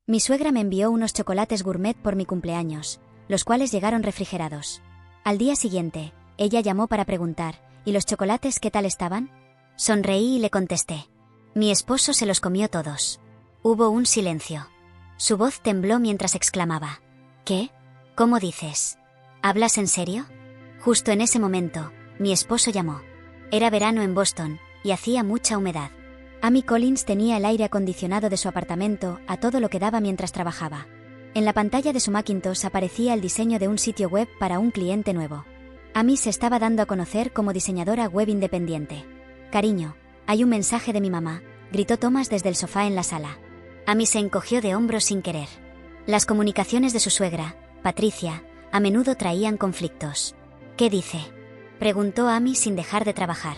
Mi suegra me envió unos chocolates gourmet por mi cumpleaños, los cuales llegaron refrigerados. Al día siguiente, ella llamó para preguntar, ¿y los chocolates qué tal estaban? Sonreí y le contesté. Mi esposo se los comió todos. Hubo un silencio. Su voz tembló mientras exclamaba. ¿Qué? ¿Cómo dices? ¿Hablas en serio? Justo en ese momento, mi esposo llamó. Era verano en Boston, y hacía mucha humedad. Amy Collins tenía el aire acondicionado de su apartamento a todo lo que daba mientras trabajaba. En la pantalla de su Macintosh aparecía el diseño de un sitio web para un cliente nuevo. Amy se estaba dando a conocer como diseñadora web independiente. Cariño, hay un mensaje de mi mamá, gritó Thomas desde el sofá en la sala. Amy se encogió de hombros sin querer. Las comunicaciones de su suegra, Patricia, a menudo traían conflictos. ¿Qué dice?, preguntó Amy sin dejar de trabajar.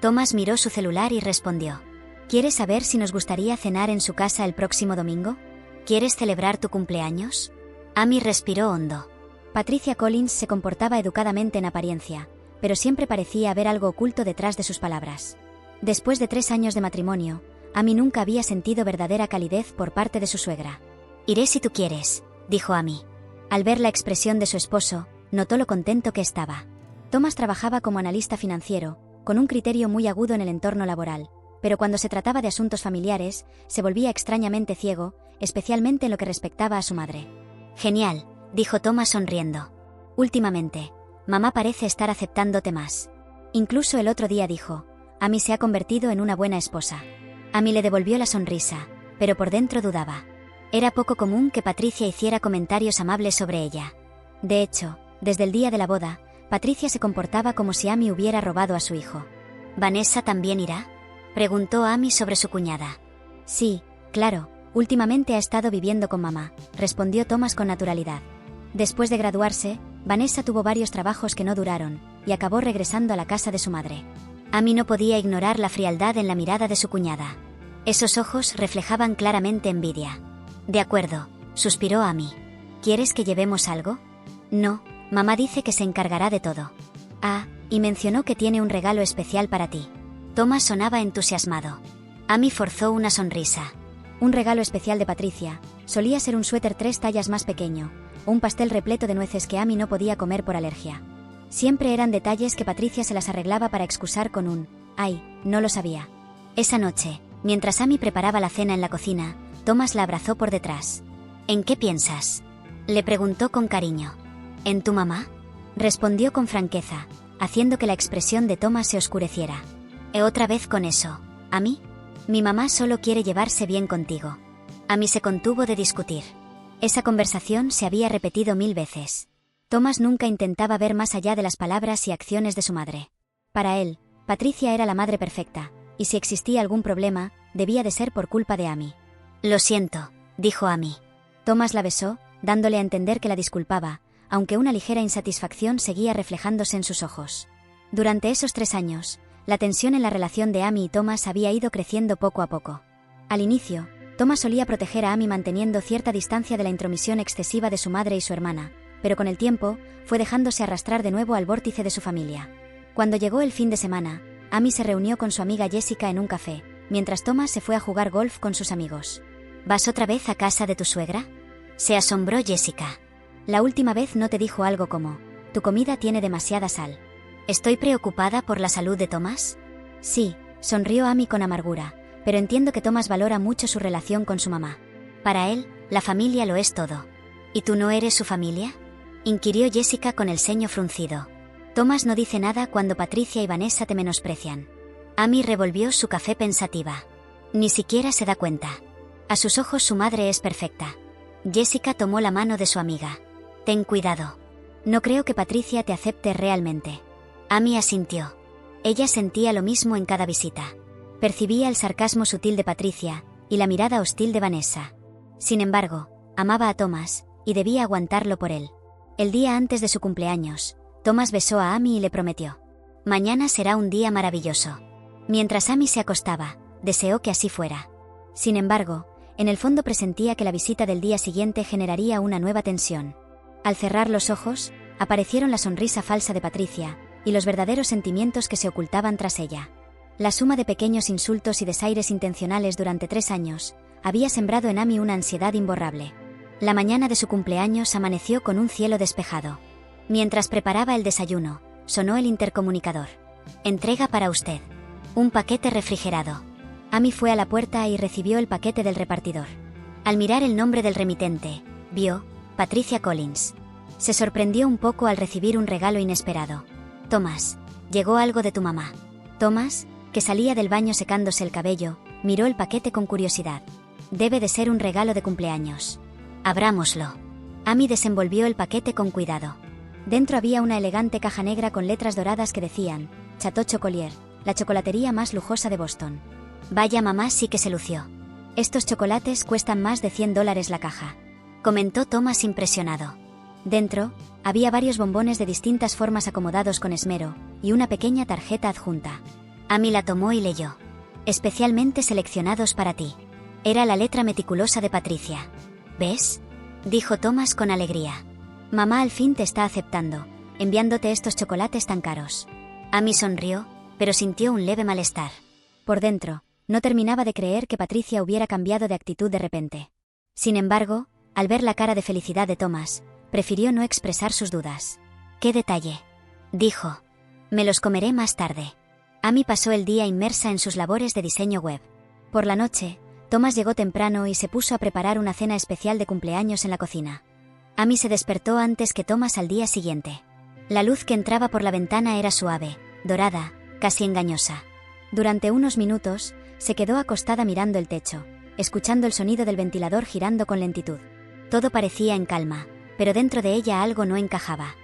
Thomas miró su celular y respondió. ¿Quieres saber si nos gustaría cenar en su casa el próximo domingo? ¿Quieres celebrar tu cumpleaños? Amy respiró hondo. Patricia Collins se comportaba educadamente en apariencia, pero siempre parecía haber algo oculto detrás de sus palabras. Después de 3 años de matrimonio, Amy nunca había sentido verdadera calidez por parte de su suegra. Iré si tú quieres, dijo Amy. Al ver la expresión de su esposo, notó lo contento que estaba. Thomas trabajaba como analista financiero, con un criterio muy agudo en el entorno laboral, pero cuando se trataba de asuntos familiares, se volvía extrañamente ciego, especialmente en lo que respectaba a su madre. Genial, dijo Thomas sonriendo. Últimamente, mamá parece estar aceptándote más. Incluso el otro día dijo, Amy se ha convertido en una buena esposa. Amy le devolvió la sonrisa, pero por dentro dudaba. Era poco común que Patricia hiciera comentarios amables sobre ella. De hecho, desde el día de la boda, Patricia se comportaba como si Amy hubiera robado a su hijo. ¿Vanessa también irá?, preguntó Amy sobre su cuñada. Sí, claro, últimamente ha estado viviendo con mamá, respondió Thomas con naturalidad. Después de graduarse, Vanessa tuvo varios trabajos que no duraron, y acabó regresando a la casa de su madre. Amy no podía ignorar la frialdad en la mirada de su cuñada. Esos ojos reflejaban claramente envidia. De acuerdo, suspiró Amy. ¿Quieres que llevemos algo? No, mamá dice que se encargará de todo. Ah, y mencionó que tiene un regalo especial para ti. Thomas sonaba entusiasmado. Amy forzó una sonrisa. Un regalo especial de Patricia. Solía ser un suéter 3 tallas más pequeño, o un pastel repleto de nueces que Amy no podía comer por alergia. Siempre eran detalles que Patricia se las arreglaba para excusar con un «ay, no lo sabía». Esa noche, mientras Amy preparaba la cena en la cocina, Thomas la abrazó por detrás. «¿En qué piensas?», le preguntó con cariño. «¿En tu mamá?», respondió con franqueza, haciendo que la expresión de Thomas se oscureciera. «Otra vez con eso, Amy. Mi mamá solo quiere llevarse bien contigo». Amy se contuvo de discutir. Esa conversación se había repetido 1000 veces. Thomas nunca intentaba ver más allá de las palabras y acciones de su madre. Para él, Patricia era la madre perfecta, y si existía algún problema, debía de ser por culpa de Amy. «Lo siento», dijo Amy. Thomas la besó, dándole a entender que la disculpaba, aunque una ligera insatisfacción seguía reflejándose en sus ojos. Durante esos 3 años, la tensión en la relación de Amy y Thomas había ido creciendo poco a poco. Al inicio, Thomas solía proteger a Amy manteniendo cierta distancia de la intromisión excesiva de su madre y su hermana, pero con el tiempo, fue dejándose arrastrar de nuevo al vórtice de su familia. Cuando llegó el fin de semana, Amy se reunió con su amiga Jessica en un café, mientras Thomas se fue a jugar golf con sus amigos. ¿Vas otra vez a casa de tu suegra?, se asombró Jessica. La última vez no te dijo algo como, tu comida tiene demasiada sal. ¿Estoy preocupada por la salud de Thomas? Sí, sonrió Amy con amargura, pero entiendo que Thomas valora mucho su relación con su mamá. Para él, la familia lo es todo. ¿Y tú no eres su familia?, inquirió Jessica con el ceño fruncido. Thomas no dice nada cuando Patricia y Vanessa te menosprecian. Amy revolvió su café pensativa. Ni siquiera se da cuenta. A sus ojos su madre es perfecta. Jessica tomó la mano de su amiga. Ten cuidado. No creo que Patricia te acepte realmente. Amy asintió. Ella sentía lo mismo en cada visita. Percibía el sarcasmo sutil de Patricia y la mirada hostil de Vanessa. Sin embargo, amaba a Thomas y debía aguantarlo por él. El día antes de su cumpleaños, Thomas besó a Amy y le prometió: «Mañana será un día maravilloso». Mientras Amy se acostaba, deseó que así fuera. Sin embargo, en el fondo presentía que la visita del día siguiente generaría una nueva tensión. Al cerrar los ojos, aparecieron la sonrisa falsa de Patricia y los verdaderos sentimientos que se ocultaban tras ella. La suma de pequeños insultos y desaires intencionales durante 3 años había sembrado en Amy una ansiedad imborrable. La mañana de su cumpleaños amaneció con un cielo despejado. Mientras preparaba el desayuno, sonó el intercomunicador. Entrega para usted. Un paquete refrigerado. Amy fue a la puerta y recibió el paquete del repartidor. Al mirar el nombre del remitente, vio Patricia Collins. Se sorprendió un poco al recibir un regalo inesperado. Thomas, llegó algo de tu mamá. Thomas, que salía del baño secándose el cabello, miró el paquete con curiosidad. Debe de ser un regalo de cumpleaños. Abrámoslo. Amy desenvolvió el paquete con cuidado. Dentro había una elegante caja negra con letras doradas que decían Chateau Chocolatier, la chocolatería más lujosa de Boston. Vaya, mamá sí que se lució. Estos chocolates cuestan más de $100 la caja, comentó Thomas impresionado. Dentro, había varios bombones de distintas formas acomodados con esmero, y una pequeña tarjeta adjunta. Amy la tomó y leyó. Especialmente seleccionados para ti. Era la letra meticulosa de Patricia. ¿Ves?, dijo Thomas con alegría. Mamá al fin te está aceptando, enviándote estos chocolates tan caros. Amy sonrió, pero sintió un leve malestar. Por dentro, no terminaba de creer que Patricia hubiera cambiado de actitud de repente. Sin embargo, al ver la cara de felicidad de Thomas, prefirió no expresar sus dudas. «¿Qué detalle?», dijo. «Me los comeré más tarde». Amy pasó el día inmersa en sus labores de diseño web. Por la noche, Thomas llegó temprano y se puso a preparar una cena especial de cumpleaños en la cocina. Amy se despertó antes que Thomas al día siguiente. La luz que entraba por la ventana era suave, dorada, casi engañosa. Durante unos minutos, se quedó acostada mirando el techo, escuchando el sonido del ventilador girando con lentitud. Todo parecía en calma, pero dentro de ella algo no encajaba.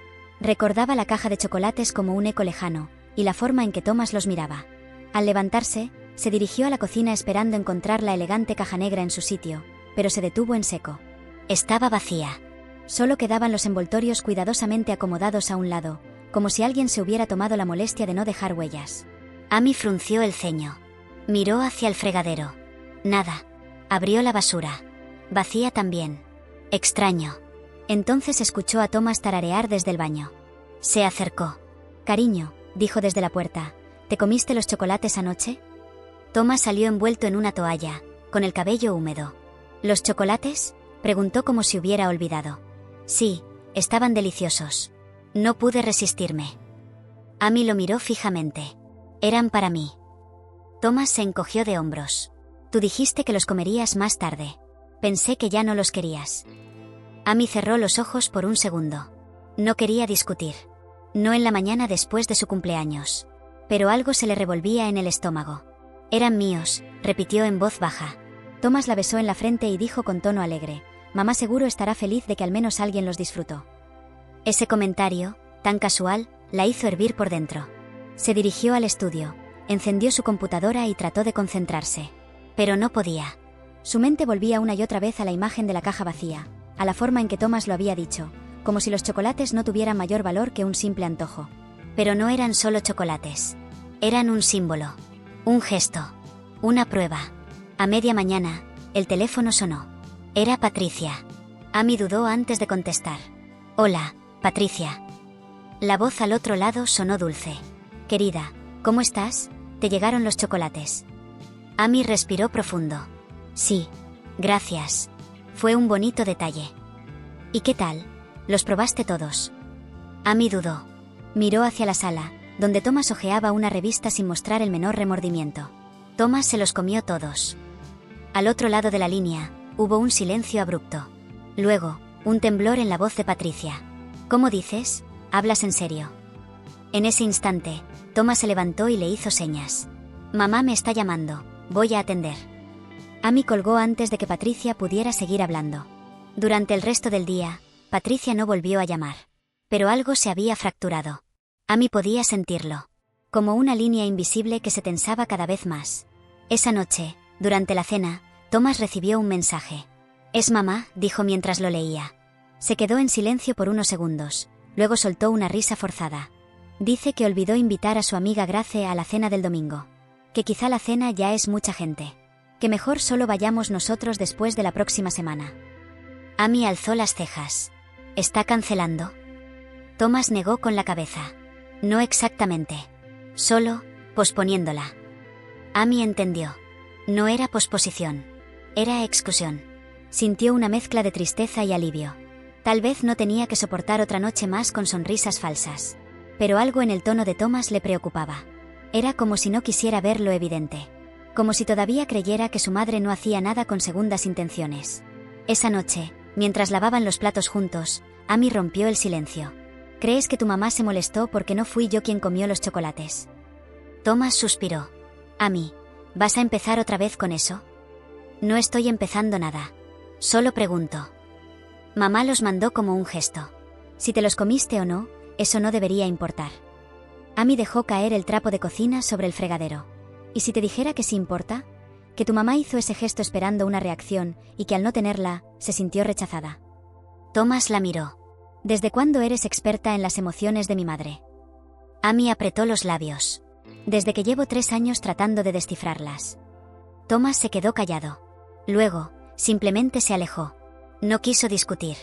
Recordaba la caja de chocolates como un eco lejano, y la forma en que Thomas los miraba. Al levantarse, se dirigió a la cocina esperando encontrar la elegante caja negra en su sitio, pero se detuvo en seco. Estaba vacía. Solo quedaban los envoltorios cuidadosamente acomodados a un lado, como si alguien se hubiera tomado la molestia de no dejar huellas. Amy frunció el ceño. Miró hacia el fregadero. Nada. Abrió la basura. Vacía también. Extraño. Entonces escuchó a Thomas tararear desde el baño. Se acercó. «Cariño», dijo desde la puerta, «¿te comiste los chocolates anoche?». Thomas salió envuelto en una toalla, con el cabello húmedo. «¿Los chocolates?», preguntó como si hubiera olvidado. «Sí, estaban deliciosos. No pude resistirme». Amy lo miró fijamente. «Eran para mí». Thomas se encogió de hombros. «Tú dijiste que los comerías más tarde. Pensé que ya no los querías». Amy cerró los ojos por un segundo. No quería discutir. No en la mañana después de su cumpleaños. Pero algo se le revolvía en el estómago. «Eran míos», repitió en voz baja. Thomas la besó en la frente y dijo con tono alegre: «Mamá seguro estará feliz de que al menos alguien los disfrutó». Ese comentario, tan casual, la hizo hervir por dentro. Se dirigió al estudio, encendió su computadora y trató de concentrarse. Pero no podía. Su mente volvía una y otra vez a la imagen de la caja vacía, a la forma en que Thomas lo había dicho, como si los chocolates no tuvieran mayor valor que un simple antojo. Pero no eran solo chocolates. Eran un símbolo. Un gesto. Una prueba. A media mañana, el teléfono sonó. Era Patricia. Amy dudó antes de contestar. «Hola, Patricia». La voz al otro lado sonó dulce. «Querida, ¿cómo estás? ¿Te llegaron los chocolates?». Amy respiró profundo. «Sí, gracias. Fue un bonito detalle». «¿Y qué tal? ¿Los probaste todos?». Amy dudó. Miró hacia la sala, donde Thomas hojeaba una revista sin mostrar el menor remordimiento. Thomas se los comió todos. Al otro lado de la línea, hubo un silencio abrupto. Luego, un temblor en la voz de Patricia. «¿Cómo dices? ¿Hablas en serio?». En ese instante, Thomas se levantó y le hizo señas. «Mamá me está llamando, voy a atender». Amy colgó antes de que Patricia pudiera seguir hablando. Durante el resto del día, Patricia no volvió a llamar. Pero algo se había fracturado. Amy podía sentirlo. Como una línea invisible que se tensaba cada vez más. Esa noche, durante la cena, Thomas recibió un mensaje. «Es mamá», dijo mientras lo leía. Se quedó en silencio por unos segundos, luego soltó una risa forzada. Dice que olvidó invitar a su amiga Grace a la cena del domingo. Que quizá la cena ya es mucha gente. Que mejor solo vayamos nosotros después de la próxima semana. Amy alzó las cejas. ¿Está cancelando? Thomas negó con la cabeza. No exactamente. Solo, posponiéndola. Amy entendió. No era posposición. Era exclusión. Sintió una mezcla de tristeza y alivio. Tal vez no tenía que soportar otra noche más con sonrisas falsas. Pero algo en el tono de Thomas le preocupaba. Era como si no quisiera ver lo evidente. Como si todavía creyera que su madre no hacía nada con segundas intenciones. Esa noche, mientras lavaban los platos juntos, Amy rompió el silencio. ¿Crees que tu mamá se molestó porque no fui yo quien comió los chocolates? Thomas suspiró. Amy, ¿vas a empezar otra vez con eso? No estoy empezando nada. Solo pregunto. Mamá los mandó como un gesto. Si te los comiste o no, eso no debería importar. Amy dejó caer el trapo de cocina sobre el fregadero. ¿Y si te dijera que sí importa? Que tu mamá hizo ese gesto esperando una reacción y que al no tenerla, se sintió rechazada. Thomas la miró. ¿Desde cuándo eres experta en las emociones de mi madre? Amy apretó los labios. Desde que llevo 3 años tratando de descifrarlas. Thomas se quedó callado. Luego, simplemente se alejó. No quiso discutir.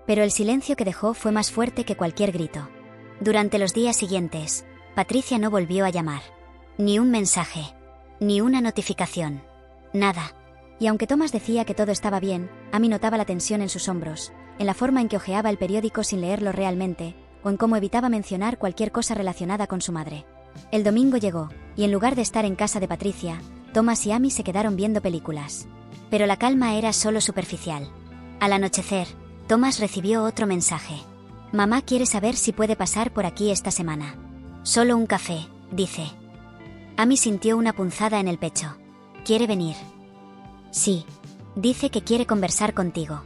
Pero el silencio que dejó fue más fuerte que cualquier grito. Durante los días siguientes, Patricia no volvió a llamar. Ni un mensaje. Ni una notificación. Nada. Y aunque Thomas decía que todo estaba bien, Amy notaba la tensión en sus hombros, en la forma en que hojeaba el periódico sin leerlo realmente, o en cómo evitaba mencionar cualquier cosa relacionada con su madre. El domingo llegó, y en lugar de estar en casa de Patricia, Thomas y Amy se quedaron viendo películas. Pero la calma era solo superficial. Al anochecer, Thomas recibió otro mensaje. Mamá quiere saber si puede pasar por aquí esta semana. Solo un café, dice. Amy sintió una punzada en el pecho. ¿Quiere venir? Sí. Dice que quiere conversar contigo.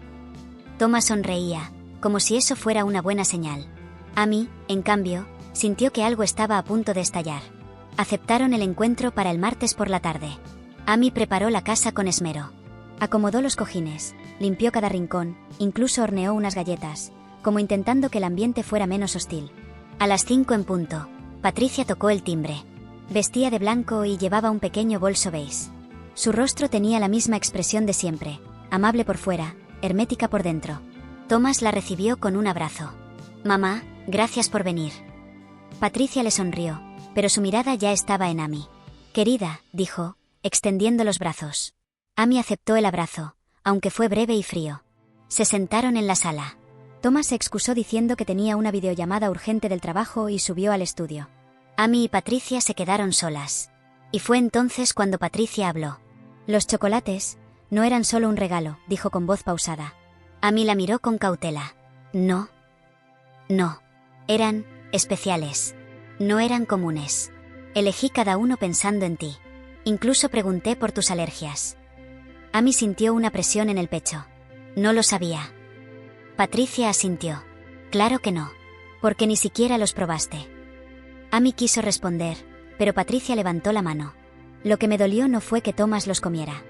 Thomas sonreía, como si eso fuera una buena señal. Amy, en cambio, sintió que algo estaba a punto de estallar. Aceptaron el encuentro para el martes por la tarde. Amy preparó la casa con esmero. Acomodó los cojines, limpió cada rincón, incluso horneó unas galletas, como intentando que el ambiente fuera menos hostil. A las 5 en punto, Patricia tocó el timbre. Vestía de blanco y llevaba un pequeño bolso beige. Su rostro tenía la misma expresión de siempre, amable por fuera, hermética por dentro. Thomas la recibió con un abrazo. Mamá, gracias por venir. Patricia le sonrió, pero su mirada ya estaba en Amy. Querida, dijo, extendiendo los brazos. Amy aceptó el abrazo, aunque fue breve y frío. Se sentaron en la sala. Thomas se excusó diciendo que tenía una videollamada urgente del trabajo y subió al estudio. Amy y Patricia se quedaron solas. Y fue entonces cuando Patricia habló. Los chocolates no eran solo un regalo, dijo con voz pausada. Amy la miró con cautela. No. No. Eran especiales. No eran comunes. Elegí cada uno pensando en ti. Incluso pregunté por tus alergias. Amy sintió una presión en el pecho. No lo sabía. Patricia asintió. Claro que no. Porque ni siquiera los probaste. Amy quiso responder, pero Patricia levantó la mano. Lo que me dolió no fue que Thomas los comiera.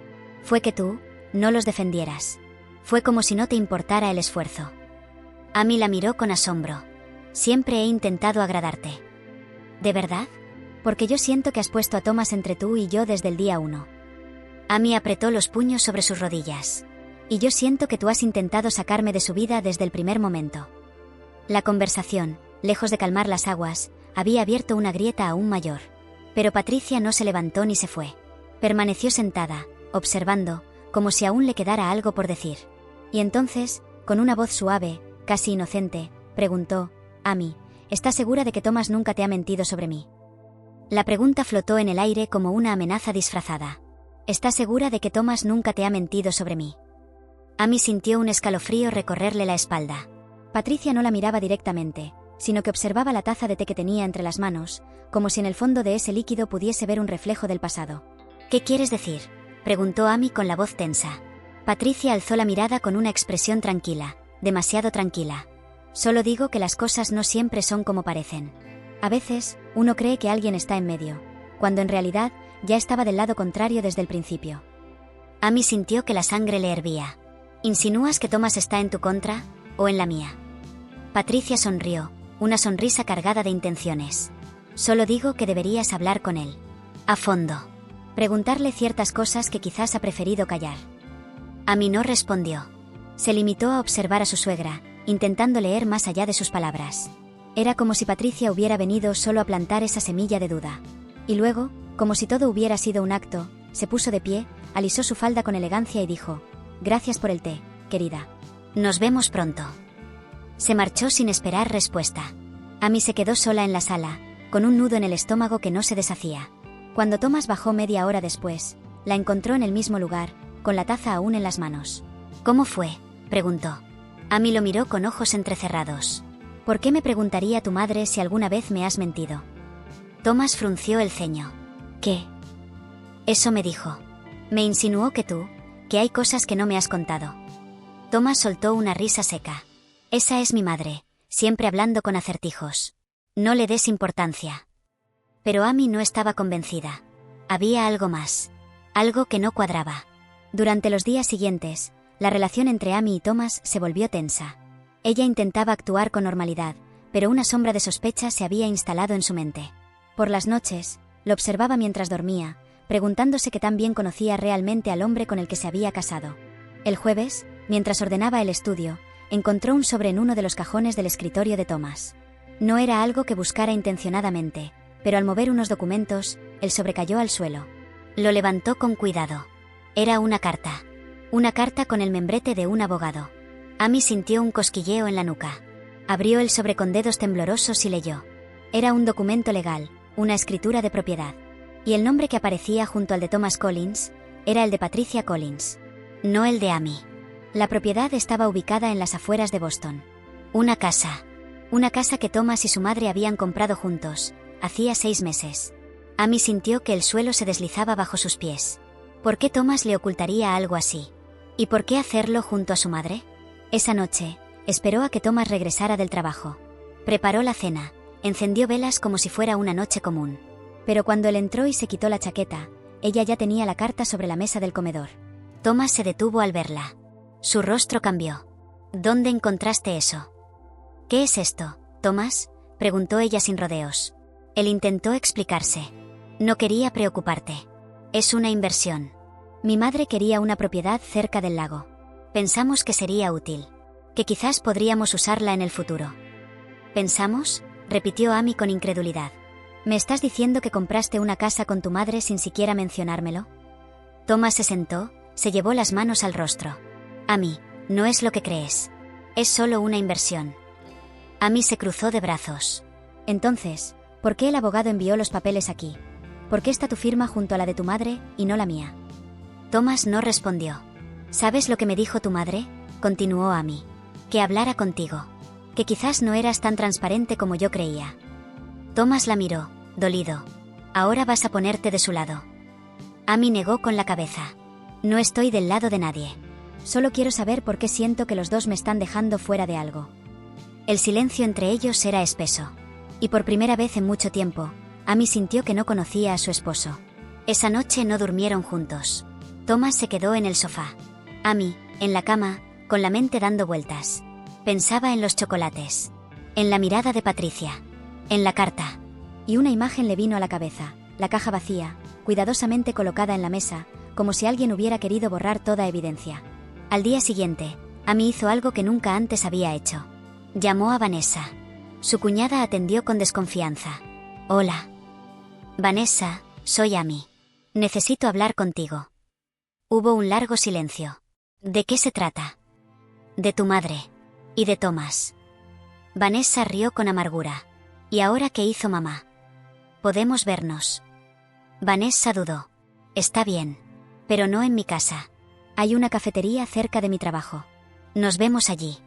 Fue que tú no los defendieras. Fue como si no te importara el esfuerzo. Amy la miró con asombro. Siempre he intentado agradarte. ¿De verdad? Porque yo siento que has puesto a Thomas entre tú y yo desde el día 1. Amy apretó los puños sobre sus rodillas. Y yo siento que tú has intentado sacarme de su vida desde el primer momento. La conversación, lejos de calmar las aguas, había abierto una grieta aún mayor. Pero Patricia no se levantó ni se fue. Permaneció sentada, observando, como si aún le quedara algo por decir. Y entonces, con una voz suave, casi inocente, preguntó, Amy, ¿estás segura de que Thomas nunca te ha mentido sobre mí? La pregunta flotó en el aire como una amenaza disfrazada. ¿Estás segura de que Thomas nunca te ha mentido sobre mí? Amy sintió un escalofrío recorrerle la espalda. Patricia no la miraba directamente, sino que observaba la taza de té que tenía entre las manos, como si en el fondo de ese líquido pudiese ver un reflejo del pasado. ¿Qué quieres decir?, preguntó Amy con la voz tensa. Patricia alzó la mirada con una expresión tranquila, demasiado tranquila. Solo digo que las cosas no siempre son como parecen. A veces, uno cree que alguien está en medio, cuando en realidad ya estaba del lado contrario desde el principio. Amy sintió que la sangre le hervía. ¿Insinúas que Thomas está en tu contra, o en la mía? Patricia sonrió, una sonrisa cargada de intenciones. Solo digo que deberías hablar con él. A fondo. Preguntarle ciertas cosas que quizás ha preferido callar. Amy no respondió. Se limitó a observar a su suegra, intentando leer más allá de sus palabras. Era como si Patricia hubiera venido solo a plantar esa semilla de duda. Y luego, como si todo hubiera sido un acto, se puso de pie, alisó su falda con elegancia y dijo: «Gracias por el té, querida. Nos vemos pronto». Se marchó sin esperar respuesta. Amy se quedó sola en la sala, con un nudo en el estómago que no se deshacía. Cuando Thomas bajó media hora después, la encontró en el mismo lugar, con la taza aún en las manos. «¿Cómo fue?», preguntó. Amy lo miró con ojos entrecerrados. «¿Por qué me preguntaría tu madre si alguna vez me has mentido?». Thomas frunció el ceño. «¿Qué?». «Eso me dijo. Me insinuó que hay cosas que no me has contado». Thomas soltó una risa seca. «Esa es mi madre, siempre hablando con acertijos. No le des importancia». Pero Amy no estaba convencida. Había algo más. Algo que no cuadraba. Durante los días siguientes, la relación entre Amy y Thomas se volvió tensa. Ella intentaba actuar con normalidad, pero una sombra de sospecha se había instalado en su mente. Por las noches, lo observaba mientras dormía, preguntándose qué tan bien conocía realmente al hombre con el que se había casado. El jueves, mientras ordenaba el estudio, encontró un sobre en uno de los cajones del escritorio de Thomas. No era algo que buscara intencionadamente, pero al mover unos documentos, el sobre cayó al suelo. Lo levantó con cuidado. Era una carta. Una carta con el membrete de un abogado. Amy sintió un cosquilleo en la nuca. Abrió el sobre con dedos temblorosos y leyó. Era un documento legal, una escritura de propiedad. Y el nombre que aparecía junto al de Thomas Collins era el de Patricia Collins, no el de Amy. La propiedad estaba ubicada en las afueras de Boston. Una casa que Thomas y su madre habían comprado juntos, hacía 6 meses. Amy sintió que el suelo se deslizaba bajo sus pies. ¿Por qué Thomas le ocultaría algo así? ¿Y por qué hacerlo junto a su madre? Esa noche, esperó a que Thomas regresara del trabajo. Preparó la cena, encendió velas como si fuera una noche común. Pero cuando él entró y se quitó la chaqueta, ella ya tenía la carta sobre la mesa del comedor. Thomas se detuvo al verla. Su rostro cambió. «¿Dónde encontraste eso?». «¿Qué es esto, Thomas?», preguntó ella sin rodeos. Él intentó explicarse. «No quería preocuparte. Es una inversión. Mi madre quería una propiedad cerca del lago. Pensamos que sería útil. Que quizás podríamos usarla en el futuro». «¿Pensamos?», repitió Amy con incredulidad. «¿Me estás diciendo que compraste una casa con tu madre sin siquiera mencionármelo?». Thomas se sentó, se llevó las manos al rostro. «Amy, no es lo que crees. Es solo una inversión». Amy se cruzó de brazos. «Entonces, ¿por qué el abogado envió los papeles aquí? ¿Por qué está tu firma junto a la de tu madre y no la mía?». Thomas no respondió. «¿Sabes lo que me dijo tu madre?», continuó Amy. «Que hablara contigo. Que quizás no eras tan transparente como yo creía». Thomas la miró, dolido. «Ahora vas a ponerte de su lado». Amy negó con la cabeza. «No estoy del lado de nadie. Solo quiero saber por qué siento que los dos me están dejando fuera de algo». El silencio entre ellos era espeso. Y por primera vez en mucho tiempo, Amy sintió que no conocía a su esposo. Esa noche no durmieron juntos. Thomas se quedó en el sofá. Amy, en la cama, con la mente dando vueltas. Pensaba en los chocolates. En la mirada de Patricia. En la carta. Y una imagen le vino a la cabeza. La caja vacía, cuidadosamente colocada en la mesa, como si alguien hubiera querido borrar toda evidencia. Al día siguiente, Amy hizo algo que nunca antes había hecho. Llamó a Vanessa. Su cuñada atendió con desconfianza. «Hola». «Vanessa, soy Amy. Necesito hablar contigo». Hubo un largo silencio. «¿De qué se trata?». «De tu madre. Y de Thomas». Vanessa rió con amargura. «¿Y ahora qué hizo mamá?». «Podemos vernos». Vanessa dudó. «Está bien. Pero no en mi casa. Hay una cafetería cerca de mi trabajo. Nos vemos allí».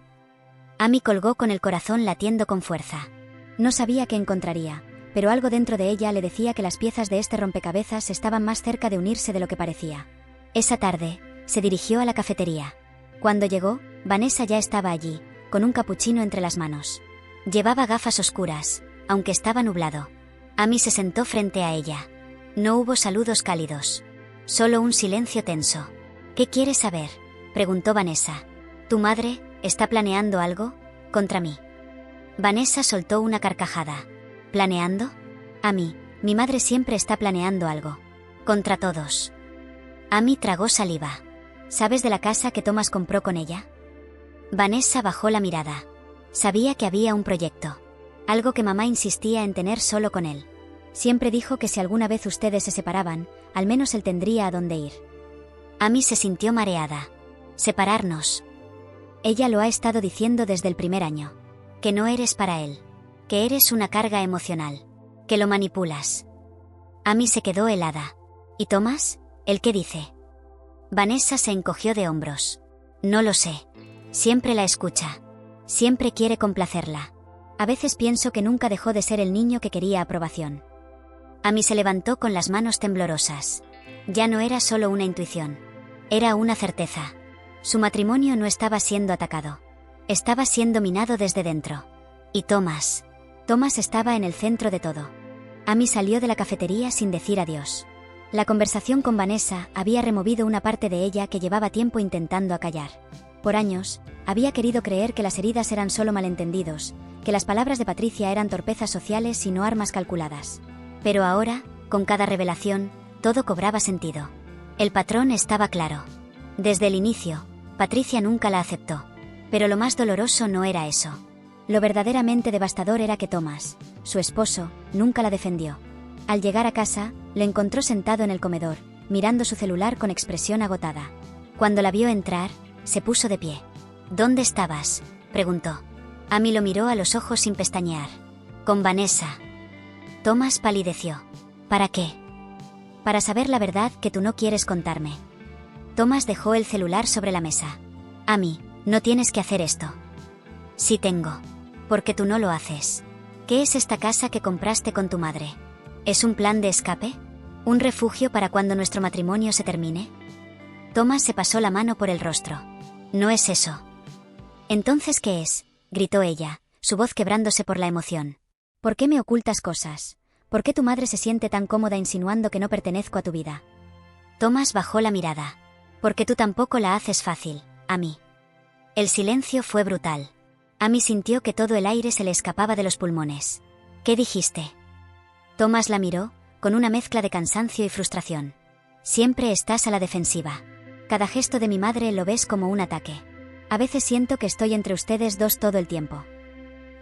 Amy colgó con el corazón latiendo con fuerza. No sabía qué encontraría, pero algo dentro de ella le decía que las piezas de este rompecabezas estaban más cerca de unirse de lo que parecía. Esa tarde, se dirigió a la cafetería. Cuando llegó, Vanessa ya estaba allí, con un capuchino entre las manos. Llevaba gafas oscuras, aunque estaba nublado. Amy se sentó frente a ella. No hubo saludos cálidos. Solo un silencio tenso. «¿Qué quieres saber?», preguntó Vanessa. «¿Tu madre está planeando algo contra mí?». Vanessa soltó una carcajada. «¿Planeando?». «Amy, mi madre siempre está planeando algo. Contra todos». Amy tragó saliva. «¿Sabes de la casa que Thomas compró con ella?». Vanessa bajó la mirada. Sabía que había un proyecto. Algo que mamá insistía en tener solo con él. Siempre dijo que si alguna vez ustedes se separaban, al menos él tendría a dónde ir. Amy se sintió mareada. Separarnos. Ella lo ha estado diciendo desde el primer año. Que no eres para él. Que eres una carga emocional. Que lo manipulas. Amy se quedó helada. ¿Y Thomas? ¿El qué dice? Vanessa se encogió de hombros. No lo sé. Siempre la escucha. Siempre quiere complacerla. A veces pienso que nunca dejó de ser el niño que quería aprobación. Amy se levantó con las manos temblorosas. Ya no era solo una intuición. Era una certeza. Su matrimonio no estaba siendo atacado. Estaba siendo minado desde dentro. Y Thomas. Thomas estaba en el centro de todo. Amy salió de la cafetería sin decir adiós. La conversación con Vanessa había removido una parte de ella que llevaba tiempo intentando acallar. Por años, había querido creer que las heridas eran solo malentendidos, que las palabras de Patricia eran torpezas sociales y no armas calculadas. Pero ahora, con cada revelación, todo cobraba sentido. El patrón estaba claro. Desde el inicio, Patricia nunca la aceptó. Pero lo más doloroso no era eso. Lo verdaderamente devastador era que Thomas, su esposo, nunca la defendió. Al llegar a casa, lo encontró sentado en el comedor, mirando su celular con expresión agotada. Cuando la vio entrar, se puso de pie. ¿Dónde estabas?, preguntó. Amy lo miró a los ojos sin pestañear. Con Vanessa. Thomas palideció. ¿Para qué? Para saber la verdad que tú no quieres contarme. Thomas dejó el celular sobre la mesa. Amy, no tienes que hacer esto. Sí tengo. Porque tú no lo haces. ¿Qué es esta casa que compraste con tu madre? ¿Es un plan de escape? ¿Un refugio para cuando nuestro matrimonio se termine? Thomas se pasó la mano por el rostro. No es eso. ¿Entonces qué es?, gritó ella, su voz quebrándose por la emoción. ¿Por qué me ocultas cosas? ¿Por qué tu madre se siente tan cómoda insinuando que no pertenezco a tu vida? Thomas bajó la mirada. Porque tú tampoco la haces fácil, Amy. El silencio fue brutal. Amy sintió que todo el aire se le escapaba de los pulmones. ¿Qué dijiste? Thomas la miró, con una mezcla de cansancio y frustración. Siempre estás a la defensiva. Cada gesto de mi madre lo ves como un ataque. A veces siento que estoy entre ustedes dos todo el tiempo.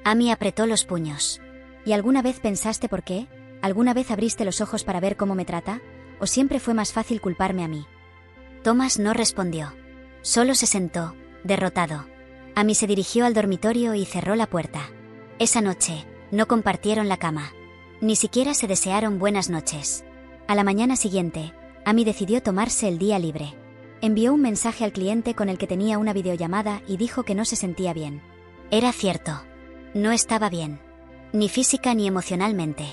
Amy apretó los puños. ¿Y alguna vez pensaste por qué? ¿Alguna vez abriste los ojos para ver cómo me trata? ¿O siempre fue más fácil culparme a mí? Thomas no respondió. Solo se sentó, derrotado. Amy se dirigió al dormitorio y cerró la puerta. Esa noche, no compartieron la cama. Ni siquiera se desearon buenas noches. A la mañana siguiente, Amy decidió tomarse el día libre. Envió un mensaje al cliente con el que tenía una videollamada y dijo que no se sentía bien. Era cierto. No estaba bien. Ni física ni emocionalmente.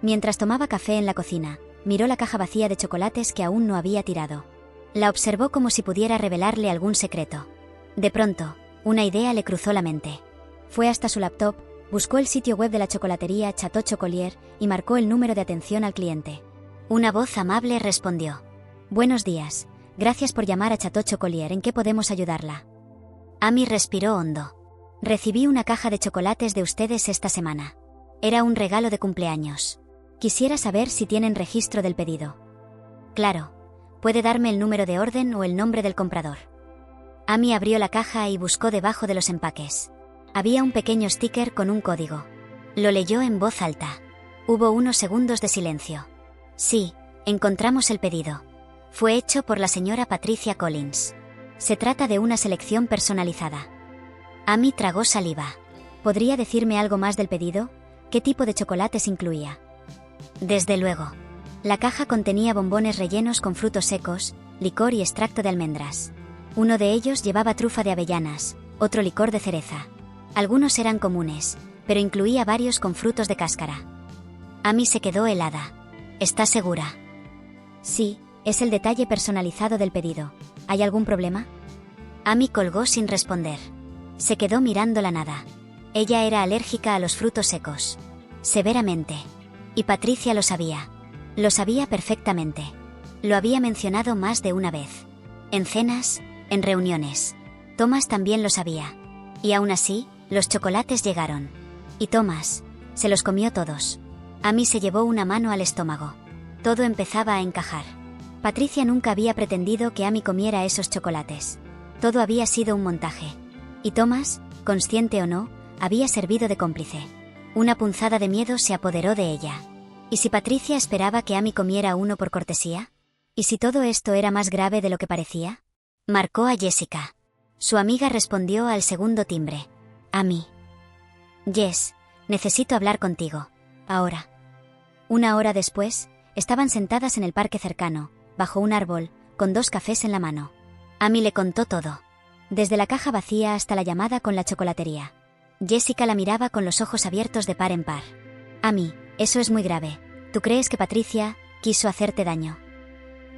Mientras tomaba café en la cocina, miró la caja vacía de chocolates que aún no había tirado. La observó como si pudiera revelarle algún secreto. De pronto, una idea le cruzó la mente. Fue hasta su laptop, buscó el sitio web de la chocolatería Chateau Chocollier y marcó el número de atención al cliente. Una voz amable respondió. Buenos días. Gracias por llamar a Chateau Chocollier. ¿En qué podemos ayudarla? Amy respiró hondo. Recibí una caja de chocolates de ustedes esta semana. Era un regalo de cumpleaños. Quisiera saber si tienen registro del pedido. Claro. ¿Puede darme el número de orden o el nombre del comprador? Amy abrió la caja y buscó debajo de los empaques. Había un pequeño sticker con un código. Lo leyó en voz alta. Hubo unos segundos de silencio. Sí, encontramos el pedido. Fue hecho por la señora Patricia Collins. Se trata de una selección personalizada. Amy tragó saliva. ¿Podría decirme algo más del pedido? ¿Qué tipo de chocolates incluía? Desde luego. La caja contenía bombones rellenos con frutos secos, licor y extracto de almendras. Uno de ellos llevaba trufa de avellanas, otro licor de cereza. Algunos eran comunes, pero incluía varios con frutos de cáscara. Amy se quedó helada. ¿Estás segura? Sí, es el detalle personalizado del pedido. ¿Hay algún problema? Amy colgó sin responder. Se quedó mirando la nada. Ella era alérgica a los frutos secos. Severamente. Y Patricia lo sabía. Lo sabía perfectamente. Lo había mencionado más de una vez. En cenas, en reuniones. Thomas también lo sabía. Y aún así, los chocolates llegaron. Y Thomas se los comió todos. Amy se llevó una mano al estómago. Todo empezaba a encajar. Patricia nunca había pretendido que Amy comiera esos chocolates. Todo había sido un montaje. Y Thomas, consciente o no, había servido de cómplice. Una punzada de miedo se apoderó de ella. ¿Y si Patricia esperaba que Amy comiera uno por cortesía? ¿Y si todo esto era más grave de lo que parecía? Marcó a Jessica. Su amiga respondió al segundo timbre. Amy. Jess, necesito hablar contigo. Ahora. Una hora después, estaban sentadas en el parque cercano, bajo un árbol, con 2 cafés en la mano. Amy le contó todo. Desde la caja vacía hasta la llamada con la chocolatería. Jessica la miraba con los ojos abiertos de par en par. Amy, eso es muy grave. ¿Tú crees que Patricia quiso hacerte daño?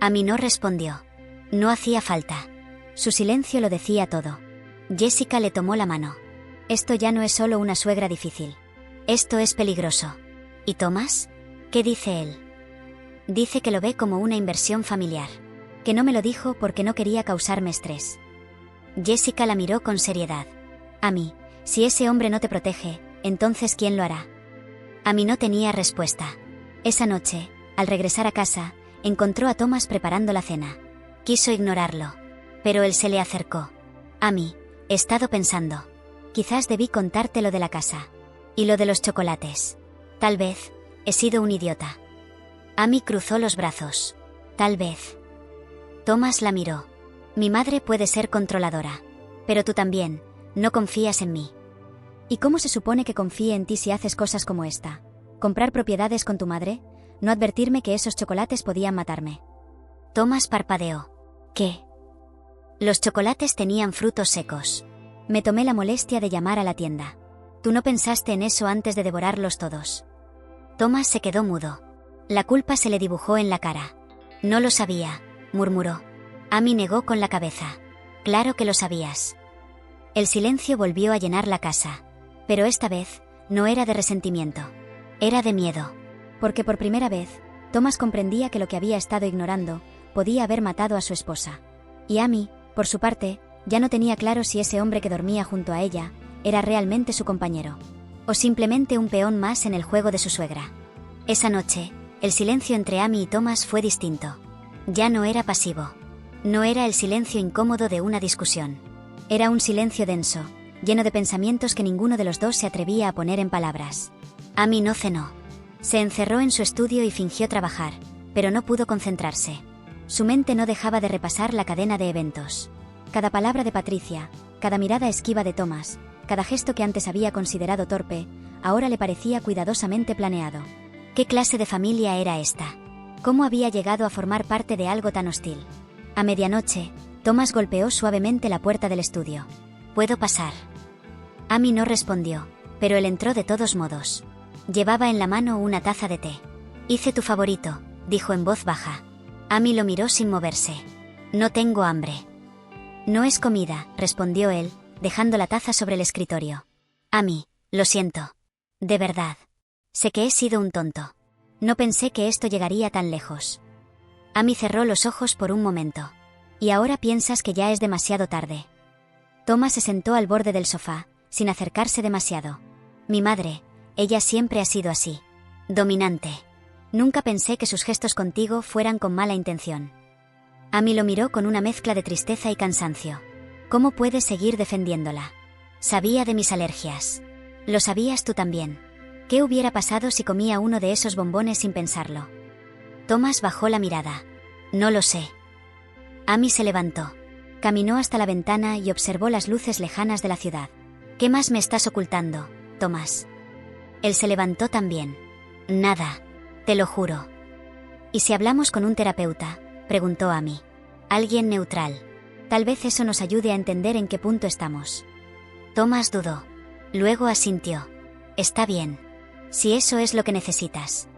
Amy no respondió. No hacía falta. Su silencio lo decía todo. Jessica le tomó la mano. Esto ya no es solo una suegra difícil. Esto es peligroso. ¿Y Thomas? ¿Qué dice él? Dice que lo ve como una inversión familiar. Que no me lo dijo porque no quería causarme estrés. Jessica la miró con seriedad. Amy, si ese hombre no te protege, entonces ¿quién lo hará? Amy no tenía respuesta. Esa noche, al regresar a casa, encontró a Thomas preparando la cena. Quiso ignorarlo. Pero él se le acercó. Amy, he estado pensando. Quizás debí contarte lo de la casa. Y lo de los chocolates. Tal vez, he sido un idiota. Amy cruzó los brazos. Tal vez. Thomas la miró. Mi madre puede ser controladora. Pero tú también, no confías en mí. ¿Y cómo se supone que confíe en ti si haces cosas como esta? ¿Comprar propiedades con tu madre? ¿No advertirme que esos chocolates podían matarme? Thomas parpadeó. ¿Qué? Los chocolates tenían frutos secos. Me tomé la molestia de llamar a la tienda. Tú no pensaste en eso antes de devorarlos todos. Thomas se quedó mudo. La culpa se le dibujó en la cara. No lo sabía, murmuró. Amy negó con la cabeza. Claro que lo sabías. El silencio volvió a llenar la casa. Pero esta vez, no era de resentimiento. Era de miedo. Porque por primera vez, Thomas comprendía que lo que había estado ignorando podía haber matado a su esposa. Y Amy, por su parte, ya no tenía claro si ese hombre que dormía junto a ella era realmente su compañero. O simplemente un peón más en el juego de su suegra. Esa noche, el silencio entre Amy y Thomas fue distinto. Ya no era pasivo. No era el silencio incómodo de una discusión. Era un silencio denso, lleno de pensamientos que ninguno de los dos se atrevía a poner en palabras. Amy no cenó. Se encerró en su estudio y fingió trabajar, pero no pudo concentrarse. Su mente no dejaba de repasar la cadena de eventos. Cada palabra de Patricia, cada mirada esquiva de Thomas, cada gesto que antes había considerado torpe, ahora le parecía cuidadosamente planeado. ¿Qué clase de familia era esta? ¿Cómo había llegado a formar parte de algo tan hostil? A medianoche, Thomas golpeó suavemente la puerta del estudio. ¿Puedo pasar? Amy no respondió, pero él entró de todos modos. Llevaba en la mano una taza de té. Hice tu favorito, dijo en voz baja. Amy lo miró sin moverse. No tengo hambre. No es comida, respondió él, dejando la taza sobre el escritorio. Amy, lo siento. De verdad. Sé que he sido un tonto. No pensé que esto llegaría tan lejos. Amy cerró los ojos por un momento. Y ahora piensas que ya es demasiado tarde. Thomas se sentó al borde del sofá, sin acercarse demasiado. Mi madre, ella siempre ha sido así. Dominante. Nunca pensé que sus gestos contigo fueran con mala intención. Amy lo miró con una mezcla de tristeza y cansancio. ¿Cómo puedes seguir defendiéndola? Sabía de mis alergias. Lo sabías tú también. ¿Qué hubiera pasado si comía uno de esos bombones sin pensarlo? Thomas bajó la mirada. No lo sé. Amy se levantó. Caminó hasta la ventana y observó las luces lejanas de la ciudad. ¿Qué más me estás ocultando, Thomas? Él se levantó también. Nada. Te lo juro. ¿Y si hablamos con un terapeuta? Preguntó Amy. Alguien neutral. Tal vez eso nos ayude a entender en qué punto estamos. Thomas dudó. Luego asintió. Está bien. Si eso es lo que necesitas.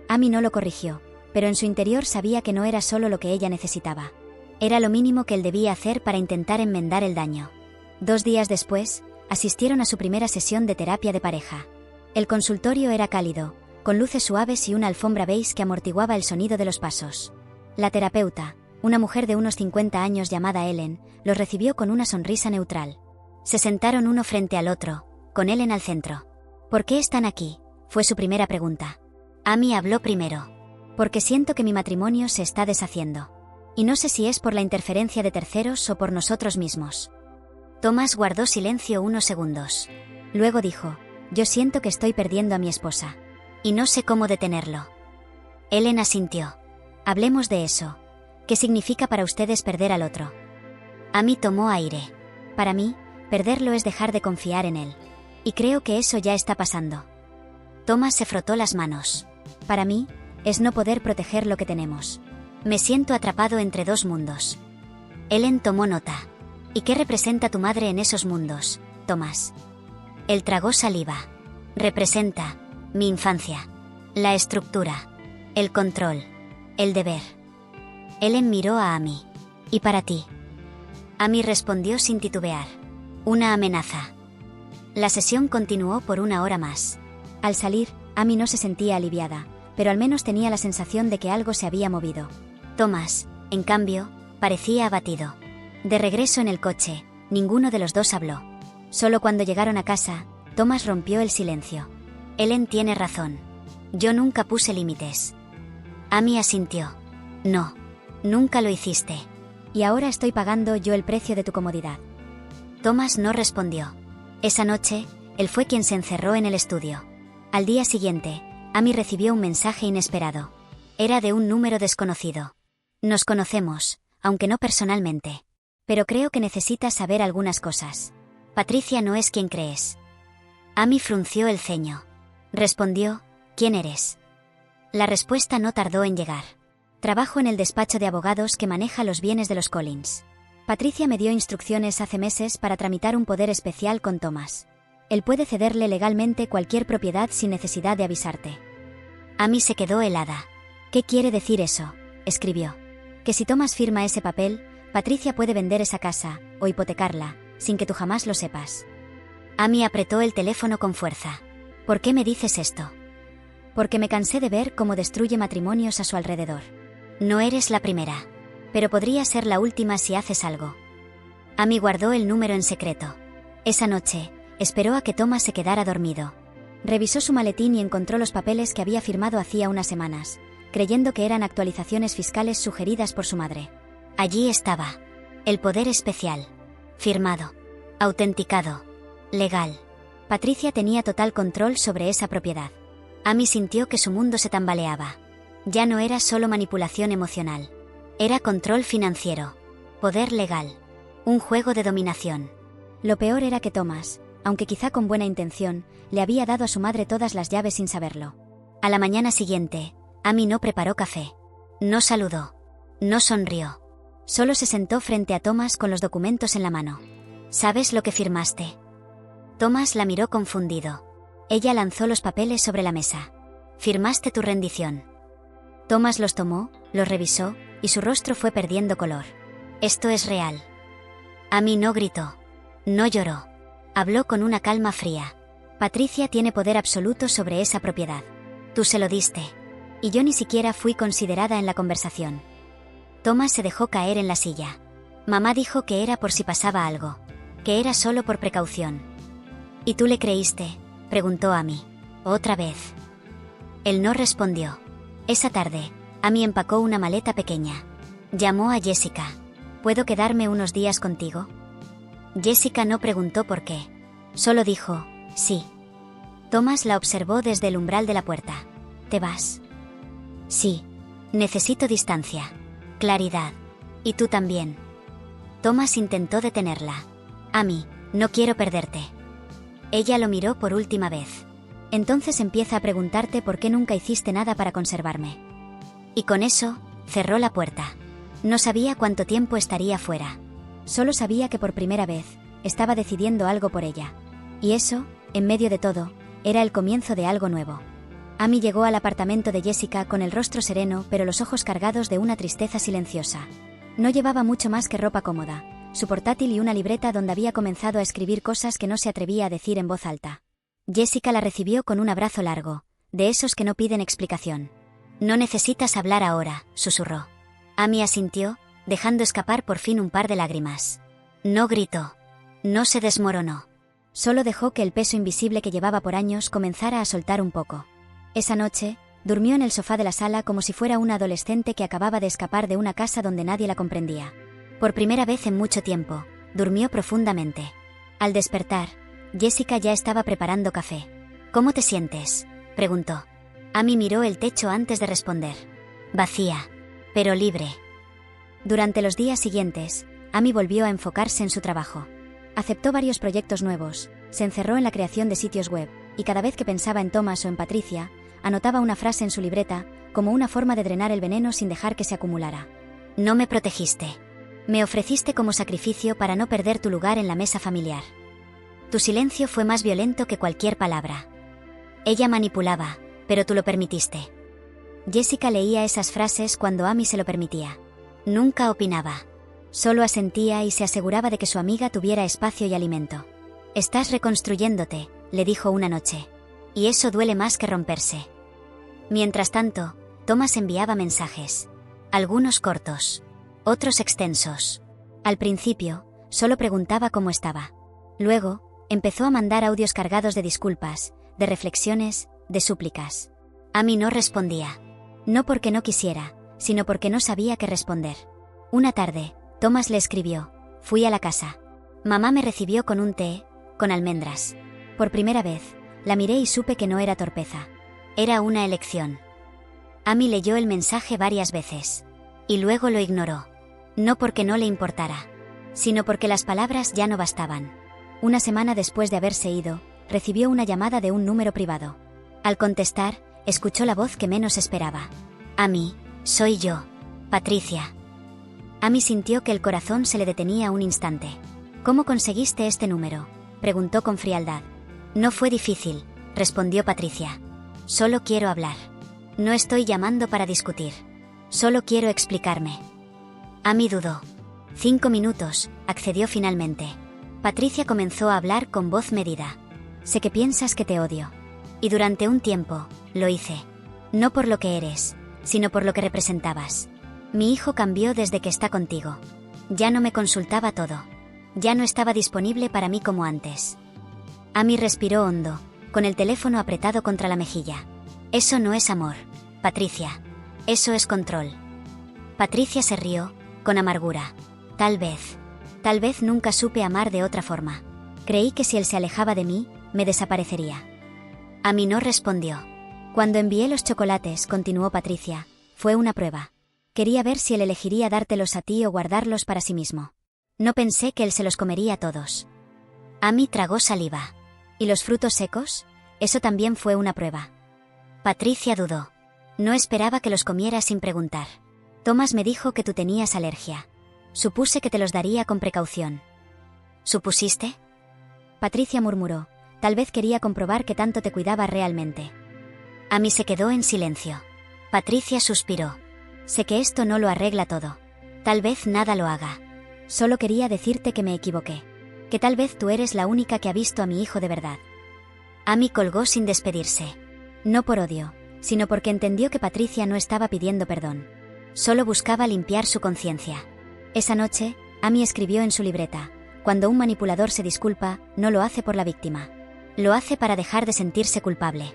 Amy no lo corrigió, pero en su interior sabía que no era solo lo que ella necesitaba. Era lo mínimo que él debía hacer para intentar enmendar el daño. 2 días después, asistieron a su primera sesión de terapia de pareja. El consultorio era cálido, con luces suaves y una alfombra beige que amortiguaba el sonido de los pasos. La terapeuta, una mujer de unos 50 años llamada Ellen, los recibió con una sonrisa neutral. Se sentaron uno frente al otro, con Ellen al centro. ¿Por qué están aquí?, fue su primera pregunta. Amy habló primero. Porque siento que mi matrimonio se está deshaciendo. Y no sé si es por la interferencia de terceros o por nosotros mismos. Thomas guardó silencio unos segundos. Luego dijo, yo siento que estoy perdiendo a mi esposa. Y no sé cómo detenerlo. Ellen asintió. Hablemos de eso, ¿Qué significa para ustedes perder al otro? Amy tomó aire. Para mí, perderlo es dejar de confiar en él. Y creo que eso ya está pasando. Thomas se frotó las manos. Para mí, es no poder proteger lo que tenemos. Me siento atrapado entre dos mundos. Ellen tomó nota. ¿Y qué representa tu madre en esos mundos, Thomas? Él tragó saliva. Representa mi infancia, la estructura, el control, el deber. Ellen miró a Amy. ¿Y para ti? Amy respondió sin titubear. Una amenaza. La sesión continuó por 1 hora más. Al salir, Amy no se sentía aliviada, pero al menos tenía la sensación de que algo se había movido. Thomas, en cambio, parecía abatido. De regreso en el coche, ninguno de los dos habló. Solo cuando llegaron a casa, Thomas rompió el silencio. Ellen tiene razón. Yo nunca puse límites. Amy asintió. No, nunca lo hiciste. Y ahora estoy pagando yo el precio de tu comodidad. Thomas no respondió. Esa noche, él fue quien se encerró en el estudio. Al día siguiente, Amy recibió un mensaje inesperado. Era de un número desconocido. Nos conocemos, aunque no personalmente. Pero creo que necesitas saber algunas cosas. Patricia no es quien crees. Amy frunció el ceño. Respondió, ¿quién eres? La respuesta no tardó en llegar. Trabajo en el despacho de abogados que maneja los bienes de los Collins. Patricia me dio instrucciones hace meses para tramitar un poder especial con Thomas. Él puede cederle legalmente cualquier propiedad sin necesidad de avisarte. Amy se quedó helada. ¿Qué quiere decir eso? Escribió. Que si Thomas firma ese papel, Patricia puede vender esa casa, o hipotecarla, sin que tú jamás lo sepas. Amy apretó el teléfono con fuerza. ¿Por qué me dices esto? Porque me cansé de ver cómo destruye matrimonios a su alrededor. No eres la primera. Pero podría ser la última si haces algo. Amy guardó el número en secreto. Esa noche, esperó a que Thomas se quedara dormido. Revisó su maletín y encontró los papeles que había firmado hacía unas semanas, creyendo que eran actualizaciones fiscales sugeridas por su madre. Allí estaba. El poder especial. Firmado. Autenticado. Legal. Patricia tenía total control sobre esa propiedad. Amy sintió que su mundo se tambaleaba. Ya no era solo manipulación emocional. Era control financiero. Poder legal. Un juego de dominación. Lo peor era que Thomas, aunque quizá con buena intención, le había dado a su madre todas las llaves sin saberlo. A la mañana siguiente, Amy no preparó café. No saludó. No sonrió. Solo se sentó frente a Thomas con los documentos en la mano. ¿Sabes lo que firmaste? Thomas la miró confundido. Ella lanzó los papeles sobre la mesa. Firmaste tu rendición. Thomas los tomó, los revisó, y su rostro fue perdiendo color. Esto es real. Amy no gritó. No lloró. Habló con una calma fría. Patricia tiene poder absoluto sobre esa propiedad. Tú se lo diste. Y yo ni siquiera fui considerada en la conversación. Thomas se dejó caer en la silla. Mamá dijo que era por si pasaba algo. Que era solo por precaución. ¿Y tú le creíste? Preguntó Amy. Otra vez. Él no respondió. Esa tarde, Amy empacó una maleta pequeña. Llamó a Jessica. ¿Puedo quedarme unos días contigo? Jessica no preguntó por qué. Solo dijo, sí. Thomas la observó desde el umbral de la puerta. ¿Te vas? Sí. Necesito distancia. Claridad. Y tú también. Thomas intentó detenerla. Amy, no quiero perderte. Ella lo miró por última vez. Entonces empieza a preguntarte por qué nunca hiciste nada para conservarme. Y con eso, cerró la puerta. No sabía cuánto tiempo estaría fuera. Solo sabía que por primera vez, estaba decidiendo algo por ella. Y eso, en medio de todo, era el comienzo de algo nuevo. Amy llegó al apartamento de Jessica con el rostro sereno pero los ojos cargados de una tristeza silenciosa. No llevaba mucho más que ropa cómoda, su portátil y una libreta donde había comenzado a escribir cosas que no se atrevía a decir en voz alta. Jessica la recibió con un abrazo largo, de esos que no piden explicación. No necesitas hablar ahora, susurró. Amy asintió, dejando escapar por fin un par de lágrimas. No gritó. No se desmoronó. Solo dejó que el peso invisible que llevaba por años comenzara a soltar un poco. Esa noche, durmió en el sofá de la sala como si fuera una adolescente que acababa de escapar de una casa donde nadie la comprendía. Por primera vez en mucho tiempo, durmió profundamente. Al despertar, Jessica ya estaba preparando café. ¿Cómo te sientes?, preguntó. Amy miró el techo antes de responder. Vacía, pero libre. Durante los días siguientes, Amy volvió a enfocarse en su trabajo. Aceptó varios proyectos nuevos, se encerró en la creación de sitios web, y cada vez que pensaba en Thomas o en Patricia, anotaba una frase en su libreta, como una forma de drenar el veneno sin dejar que se acumulara. No me protegiste. Me ofreciste como sacrificio para no perder tu lugar en la mesa familiar. Tu silencio fue más violento que cualquier palabra. Ella manipulaba, pero tú lo permitiste. Jessica leía esas frases cuando Amy se lo permitía. Nunca opinaba. Solo asentía y se aseguraba de que su amiga tuviera espacio y alimento. Estás reconstruyéndote, le dijo una noche. Y eso duele más que romperse. Mientras tanto, Thomas enviaba mensajes. Algunos cortos. Otros extensos. Al principio, solo preguntaba cómo estaba. Luego, empezó a mandar audios cargados de disculpas, de reflexiones, de súplicas. Amy no respondía. No porque no quisiera, sino porque no sabía qué responder. Una tarde, Thomas le escribió. Fui a la casa. Mamá me recibió con un té, con almendras. Por primera vez, la miré y supe que no era torpeza. Era una elección. Amy leyó el mensaje varias veces. Y luego lo ignoró. No porque no le importara, sino porque las palabras ya no bastaban. Una semana después de haberse ido, recibió una llamada de un número privado. Al contestar, escuchó la voz que menos esperaba. Amy, soy yo, Patricia. Amy sintió que el corazón se le detenía un instante. ¿Cómo conseguiste este número?, preguntó con frialdad. No fue difícil, respondió Patricia. Solo quiero hablar. No estoy llamando para discutir. Solo quiero explicarme. Amy dudó. 5 minutos, accedió finalmente. Patricia comenzó a hablar con voz medida. Sé que piensas que te odio. Y durante un tiempo, lo hice. No por lo que eres, sino por lo que representabas. Mi hijo cambió desde que está contigo. Ya no me consultaba todo. Ya no estaba disponible para mí como antes. Amy respiró hondo, con el teléfono apretado contra la mejilla. Eso no es amor, Patricia. Eso es control. Patricia se rió, con amargura. Tal vez nunca supe amar de otra forma. Creí que si él se alejaba de mí, me desaparecería. Amy no respondió. Cuando envié los chocolates, continuó Patricia, fue una prueba. Quería ver si él elegiría dártelos a ti o guardarlos para sí mismo. No pensé que él se los comería todos. Amy tragó saliva. ¿Y los frutos secos? Eso también fue una prueba. Patricia dudó. No esperaba que los comiera sin preguntar. Thomas me dijo que tú tenías alergia. Supuse que te los daría con precaución. ¿Supusiste? Patricia murmuró. Tal vez quería comprobar que tanto te cuidaba realmente. Amy se quedó en silencio. Patricia suspiró. Sé que esto no lo arregla todo. Tal vez nada lo haga. Solo quería decirte que me equivoqué. Que tal vez tú eres la única que ha visto a mi hijo de verdad. Amy colgó sin despedirse. No por odio, sino porque entendió que Patricia no estaba pidiendo perdón. Solo buscaba limpiar su conciencia. Esa noche, Amy escribió en su libreta: cuando un manipulador se disculpa, no lo hace por la víctima. Lo hace para dejar de sentirse culpable.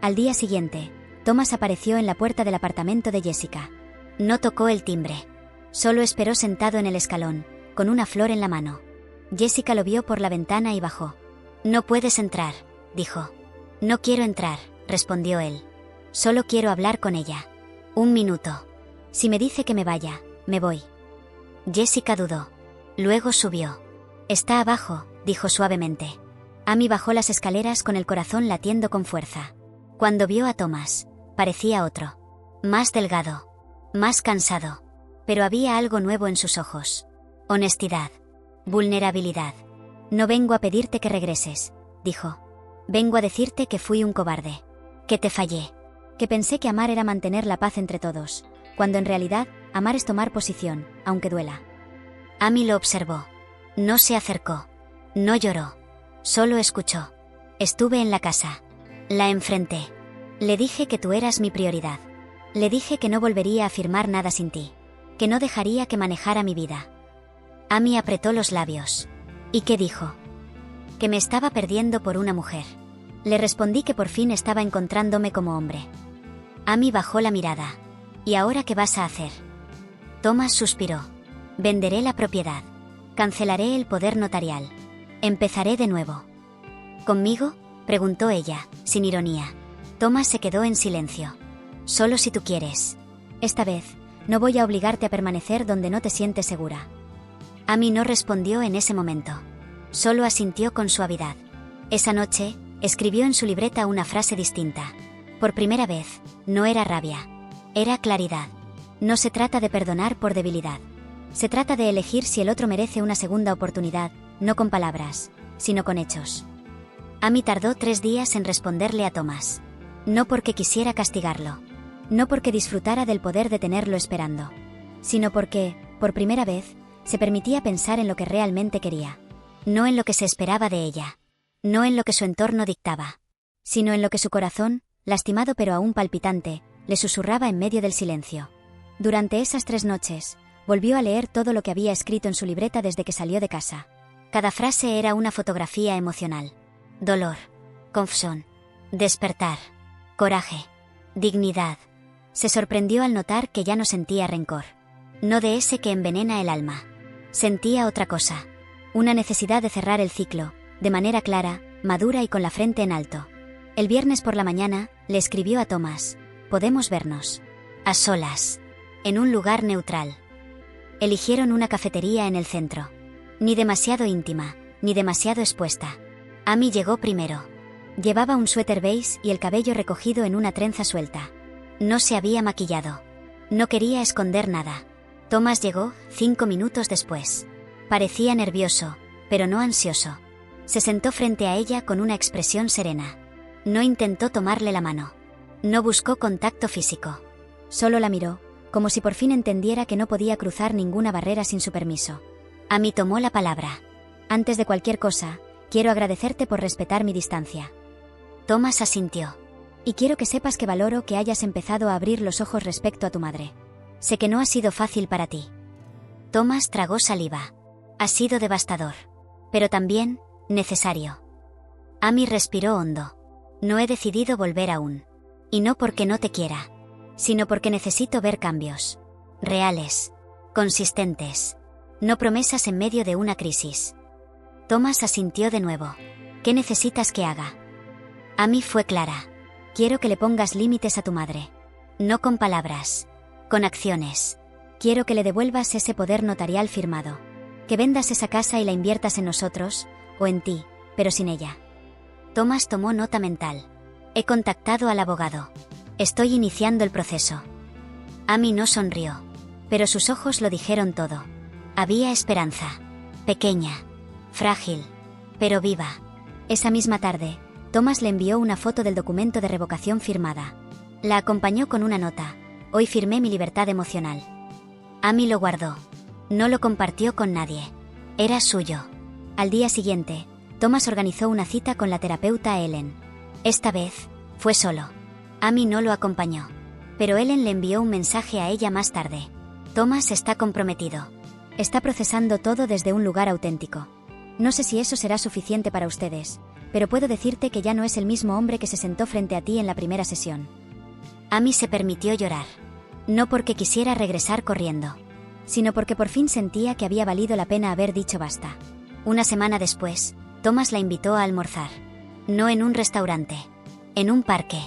Al día siguiente, Thomas apareció en la puerta del apartamento de Jessica. No tocó el timbre. Solo esperó sentado en el escalón, con una flor en la mano. Jessica lo vio por la ventana y bajó. No puedes entrar, dijo. No quiero entrar, respondió él. Solo quiero hablar con ella. 1 minuto. Si me dice que me vaya, me voy. Jessica dudó. Luego subió. Está abajo, dijo suavemente. Amy bajó las escaleras con el corazón latiendo con fuerza. Cuando vio a Thomas, parecía otro. Más delgado. Más cansado. Pero había algo nuevo en sus ojos. Honestidad. Vulnerabilidad. No vengo a pedirte que regreses, dijo. Vengo a decirte que fui un cobarde. Que te fallé. Que pensé que amar era mantener la paz entre todos, cuando en realidad, amar es tomar posición, aunque duela. Amy lo observó. No se acercó. No lloró. Solo escuchó. Estuve en la casa. La enfrenté. Le dije que tú eras mi prioridad. Le dije que no volvería a firmar nada sin ti. Que no dejaría que manejara mi vida. Amy apretó los labios. ¿Y qué dijo? Que me estaba perdiendo por una mujer. Le respondí que por fin estaba encontrándome como hombre. Amy bajó la mirada. ¿Y ahora qué vas a hacer? Thomas suspiró. Venderé la propiedad. Cancelaré el poder notarial. Empezaré de nuevo. ¿Conmigo?, preguntó ella, sin ironía. Thomas se quedó en silencio. Solo si tú quieres. Esta vez, No voy a obligarte a permanecer donde no te sientes segura. Amy no respondió en ese momento. Solo asintió con suavidad. Esa noche, escribió en su libreta una frase distinta. Por primera vez, no era rabia. Era claridad. No se trata de perdonar por debilidad. Se trata de elegir si el otro merece una segunda oportunidad, no con palabras, sino con hechos. Amy tardó 3 días en responderle a Thomas. No porque quisiera castigarlo. No porque disfrutara del poder de tenerlo esperando. Sino porque, por primera vez, se permitía pensar en lo que realmente quería. No en lo que se esperaba de ella. No en lo que su entorno dictaba. Sino en lo que su corazón, lastimado pero aún palpitante, le susurraba en medio del silencio. Durante esas 3 noches, volvió a leer todo lo que había escrito en su libreta desde que salió de casa. Cada frase era una fotografía emocional. Dolor. Confusión. Despertar. Coraje. Dignidad. Se sorprendió al notar que ya no sentía rencor. No de ese que envenena el alma. Sentía otra cosa. Una necesidad de cerrar el ciclo, de manera clara, madura y con la frente en alto. El viernes por la mañana, le escribió a Thomas: «Podemos vernos. A solas. En un lugar neutral». Eligieron una cafetería en el centro. Ni demasiado íntima, ni demasiado expuesta. Amy llegó primero. Llevaba un suéter beige y el cabello recogido en una trenza suelta. No se había maquillado. No quería esconder nada. Thomas llegó 5 minutos después. Parecía nervioso, pero no ansioso. Se sentó frente a ella con una expresión serena. No intentó tomarle la mano. No buscó contacto físico. Solo la miró, como si por fin entendiera que no podía cruzar ninguna barrera sin su permiso. Amy tomó la palabra. «Antes de cualquier cosa, quiero agradecerte por respetar mi distancia». Thomas asintió. «Y quiero que sepas que valoro que hayas empezado a abrir los ojos respecto a tu madre. Sé que no ha sido fácil para ti». Thomas tragó saliva. «Ha sido devastador. Pero también, necesario». Amy respiró hondo. «No he decidido volver aún. Y no porque no te quiera, sino porque necesito ver cambios. Reales. Consistentes. No promesas en medio de una crisis». Thomas asintió de nuevo. «¿Qué necesitas que haga?» Amy fue clara. «Quiero que le pongas límites a tu madre. No con palabras. Con acciones. Quiero que le devuelvas ese poder notarial firmado. Que vendas esa casa y la inviertas en nosotros, o en ti, pero sin ella». Thomas tomó nota mental. «He contactado al abogado. Estoy iniciando el proceso». Amy no sonrió. Pero sus ojos lo dijeron todo. Había esperanza. Pequeña. Frágil. Pero viva. Esa misma tarde, Thomas le envió una foto del documento de revocación firmada. La acompañó con una nota: «Hoy firmé mi libertad emocional». Amy lo guardó. No lo compartió con nadie. Era suyo. Al día siguiente, Thomas organizó una cita con la terapeuta Ellen. Esta vez, fue solo. Amy no lo acompañó. Pero Ellen le envió un mensaje a ella más tarde. «Thomas está comprometido. Está procesando todo desde un lugar auténtico. No sé si eso será suficiente para ustedes, pero puedo decirte que ya no es el mismo hombre que se sentó frente a ti en la primera sesión». Amy se permitió llorar. No porque quisiera regresar corriendo, sino porque por fin sentía que había valido la pena haber dicho basta. Una semana después, Thomas la invitó a almorzar. No en un restaurante. En un parque.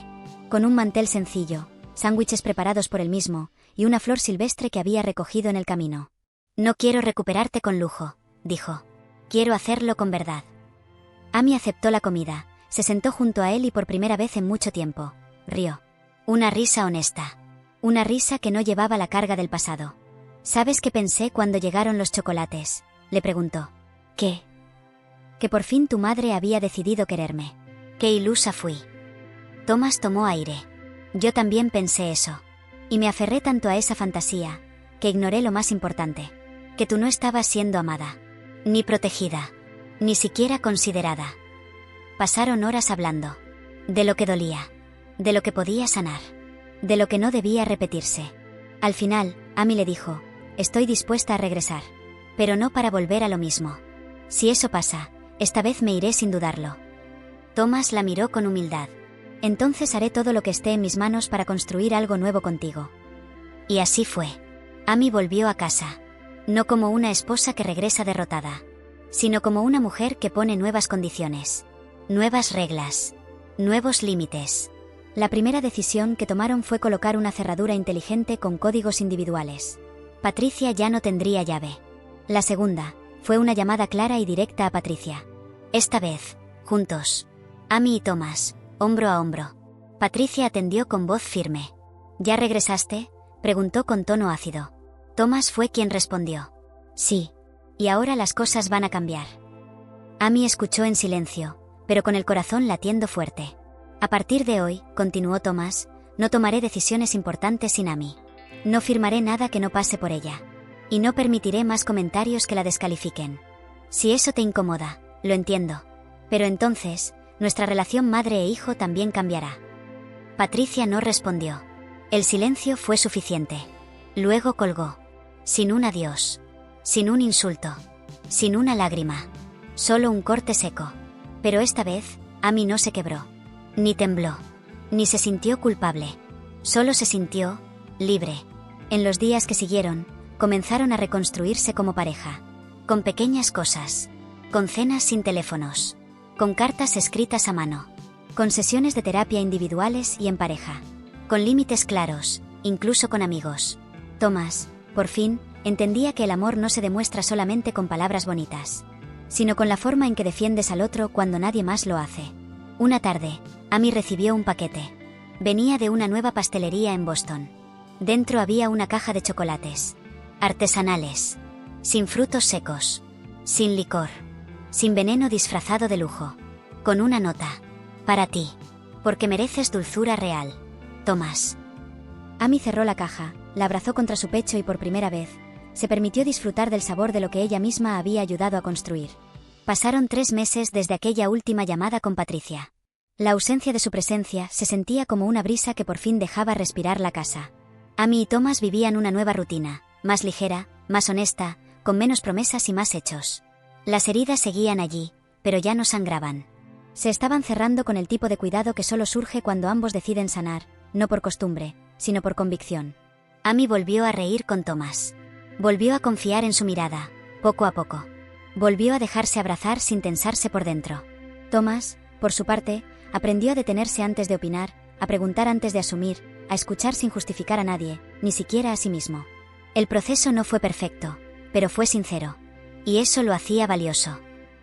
Con un mantel sencillo, sándwiches preparados por él mismo, y una flor silvestre que había recogido en el camino. «No quiero recuperarte con lujo», dijo. «Quiero hacerlo con verdad». Amy aceptó la comida, se sentó junto a él y por primera vez en mucho tiempo, rió. Una risa honesta. Una risa que no llevaba la carga del pasado. «¿Sabes qué pensé cuando llegaron los chocolates?», le preguntó. «¿Qué?». «Que por fin tu madre había decidido quererme. Qué ilusa fui». Thomas tomó aire. «Yo también pensé eso. Y me aferré tanto a esa fantasía, que ignoré lo más importante. Que tú no estabas siendo amada. Ni protegida. Ni siquiera considerada». Pasaron horas hablando. De lo que dolía. De lo que podía sanar. De lo que no debía repetirse. Al final, Amy le dijo: «Estoy dispuesta a regresar. Pero no para volver a lo mismo. Si eso pasa, esta vez me iré sin dudarlo». Thomas la miró con humildad. «Entonces haré todo lo que esté en mis manos para construir algo nuevo contigo». Y así fue. Amy volvió a casa. No como una esposa que regresa derrotada, sino como una mujer que pone nuevas condiciones, nuevas reglas, nuevos límites. La primera decisión que tomaron fue colocar una cerradura inteligente con códigos individuales. Patricia ya no tendría llave. La segunda fue una llamada clara y directa a Patricia. Esta vez, juntos. Amy y Thomas, hombro a hombro. Patricia atendió con voz firme. ¿Ya regresaste?, preguntó con tono ácido. Thomas fue quien respondió. Sí. Y ahora las cosas van a cambiar. Amy escuchó en silencio, pero con el corazón latiendo fuerte. A partir de hoy, continuó Thomas, no tomaré decisiones importantes sin Amy. No firmaré nada que no pase por ella. Y no permitiré más comentarios que la descalifiquen. Si eso te incomoda, lo entiendo. Pero entonces, nuestra relación madre e hijo también cambiará. Patricia no respondió. El silencio fue suficiente. Luego colgó. Sin un adiós. Sin un insulto. Sin una lágrima. Solo un corte seco. Pero esta vez, Amy no se quebró. Ni tembló. Ni se sintió culpable. Solo se sintió libre. En los días que siguieron, comenzaron a reconstruirse como pareja. Con pequeñas cosas. Con cenas sin teléfonos. Con cartas escritas a mano. Con sesiones de terapia individuales y en pareja. Con límites claros, incluso con amigos. Thomas, por fin, entendía que el amor no se demuestra solamente con palabras bonitas, sino con la forma en que defiendes al otro cuando nadie más lo hace. Una tarde, Amy recibió un paquete. Venía de una nueva pastelería en Boston. Dentro había una caja de chocolates. Artesanales. Sin frutos secos. Sin licor. Sin veneno disfrazado de lujo. Con una nota. Para ti. Porque mereces dulzura real. Thomas. Amy cerró la caja, la abrazó contra su pecho y por primera vez, se permitió disfrutar del sabor de lo que ella misma había ayudado a construir. Pasaron 3 meses desde aquella última llamada con Patricia. La ausencia de su presencia se sentía como una brisa que por fin dejaba respirar la casa. Amy y Thomas vivían una nueva rutina, más ligera, más honesta, con menos promesas y más hechos. Las heridas seguían allí, pero ya no sangraban. Se estaban cerrando con el tipo de cuidado que solo surge cuando ambos deciden sanar, no por costumbre, sino por convicción. Amy volvió a reír con Thomas. Volvió a confiar en su mirada, poco a poco. Volvió a dejarse abrazar sin tensarse por dentro. Thomas, por su parte, aprendió a detenerse antes de opinar, a preguntar antes de asumir, a escuchar sin justificar a nadie, ni siquiera a sí mismo. El proceso no fue perfecto, pero fue sincero. Y eso lo hacía valioso.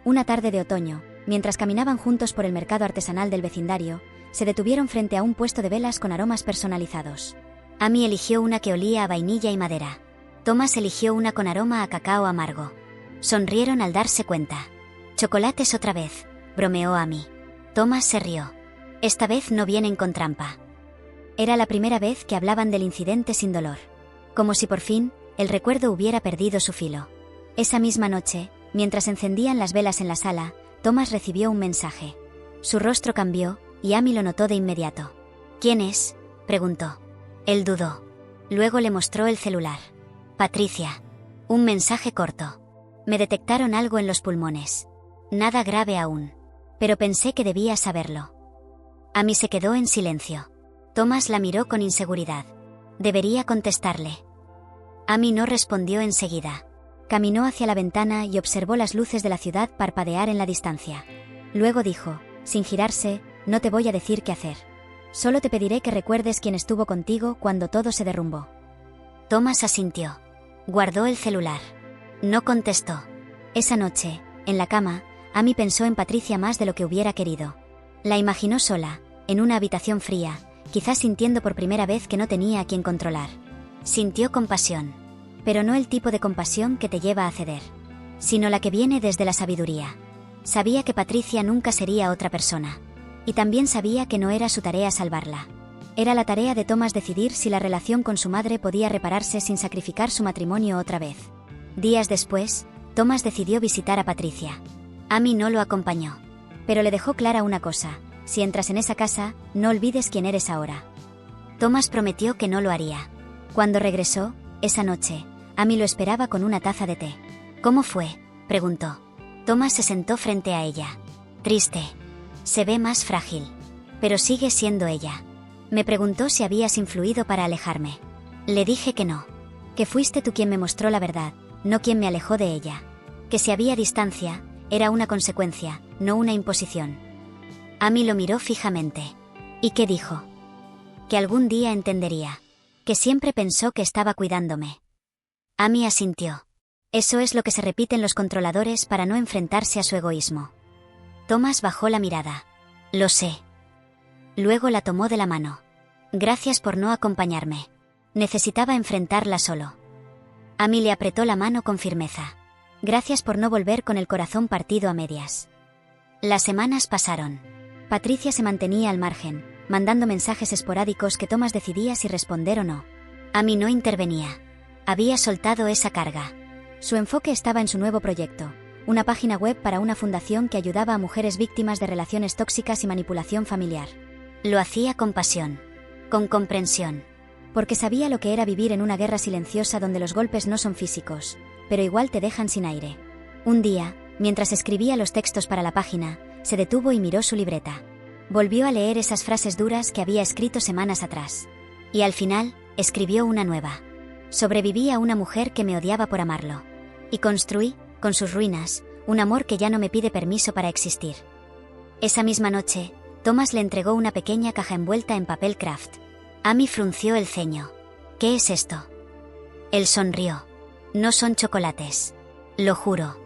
Una tarde de otoño, mientras caminaban juntos por el mercado artesanal del vecindario, se detuvieron frente a un puesto de velas con aromas personalizados. Amy eligió una que olía a vainilla y madera. Thomas eligió una con aroma a cacao amargo. Sonrieron al darse cuenta. «Chocolates otra vez», bromeó Amy. Thomas se rió. «Esta vez no vienen con trampa». Era la primera vez que hablaban del incidente sin dolor. Como si por fin, el recuerdo hubiera perdido su filo. Esa misma noche, mientras encendían las velas en la sala, Thomas recibió un mensaje. Su rostro cambió, y Amy lo notó de inmediato. «¿Quién es?», preguntó. Él dudó. Luego le mostró el celular. «Patricia». Un mensaje corto. «Me detectaron algo en los pulmones. Nada grave aún. Pero pensé que debía saberlo». Amy se quedó en silencio. Thomas la miró con inseguridad. Debería contestarle. Amy no respondió enseguida. Caminó hacia la ventana y observó las luces de la ciudad parpadear en la distancia. Luego dijo, sin girarse, «No te voy a decir qué hacer. Solo te pediré que recuerdes quién estuvo contigo cuando todo se derrumbó». Thomas asintió. Guardó el celular. No contestó. Esa noche, en la cama, Amy pensó en Patricia más de lo que hubiera querido. La imaginó sola, en una habitación fría, quizás sintiendo por primera vez que no tenía a quien controlar. Sintió compasión. Pero no el tipo de compasión que te lleva a ceder, sino la que viene desde la sabiduría. Sabía que Patricia nunca sería otra persona. Y también sabía que no era su tarea salvarla. Era la tarea de Thomas decidir si la relación con su madre podía repararse sin sacrificar su matrimonio otra vez. Días después, Thomas decidió visitar a Patricia. Amy no lo acompañó. Pero le dejó clara una cosa: si entras en esa casa, no olvides quién eres ahora. Thomas prometió que no lo haría. Cuando regresó, esa noche, Amy lo esperaba con una taza de té. «¿Cómo fue?», preguntó. Thomas se sentó frente a ella. «Triste. Se ve más frágil. Pero sigue siendo ella. Me preguntó si habías influido para alejarme. Le dije que no. Que fuiste tú quien me mostró la verdad, no quien me alejó de ella. Que si había distancia, era una consecuencia, no una imposición». Amy lo miró fijamente. «¿Y qué dijo?». que algún día entendería, que siempre pensó que estaba cuidándome. Amy asintió. Eso es lo que se repiten los controladores para no enfrentarse a su egoísmo. Thomas bajó la mirada. Lo sé. Luego la tomó de la mano. Gracias por no acompañarme. Necesitaba enfrentarla solo. Amy le apretó la mano con firmeza. Gracias por no volver con el corazón partido a medias. Las semanas pasaron. Patricia se mantenía al margen, mandando mensajes esporádicos que Thomas decidía si responder o no. Amy no intervenía. Había soltado esa carga. Su enfoque estaba en su nuevo proyecto, una página web para una fundación que ayudaba a mujeres víctimas de relaciones tóxicas y manipulación familiar. Lo hacía con pasión, con comprensión, porque sabía lo que era vivir en una guerra silenciosa donde los golpes no son físicos, pero igual te dejan sin aire. Un día, mientras escribía los textos para la página, se detuvo y miró su libreta. Volvió a leer esas frases duras que había escrito semanas atrás. Y al final, escribió una nueva. Sobreviví a una mujer que me odiaba por amarlo. Y construí, con sus ruinas, un amor que ya no me pide permiso para existir. Esa misma noche, Thomas le entregó una pequeña caja envuelta en papel craft. Amy frunció el ceño. ¿Qué es esto? Él sonrió. No son chocolates. Lo juro.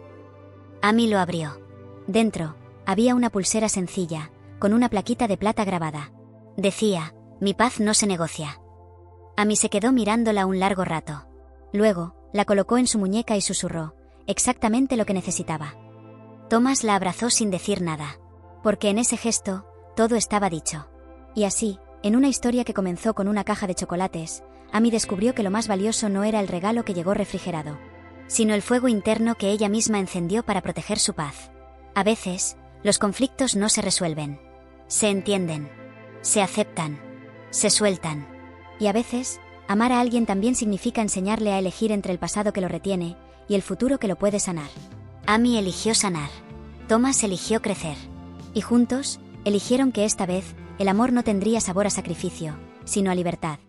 Amy lo abrió. Dentro, había una pulsera sencilla, con una plaquita de plata grabada. Decía, mi paz no se negocia. Amy se quedó mirándola un largo rato. Luego, la colocó en su muñeca y susurró, exactamente lo que necesitaba. Thomas la abrazó sin decir nada, porque en ese gesto, todo estaba dicho. Y así, en una historia que comenzó con una caja de chocolates, Amy descubrió que lo más valioso no era el regalo que llegó refrigerado, sino el fuego interno que ella misma encendió para proteger su paz. A veces, los conflictos no se resuelven. Se entienden. Se aceptan. Se sueltan. Y a veces, amar a alguien también significa enseñarle a elegir entre el pasado que lo retiene y el futuro que lo puede sanar. Amy eligió sanar. Thomas eligió crecer. Y juntos, eligieron que esta vez, el amor no tendría sabor a sacrificio, sino a libertad.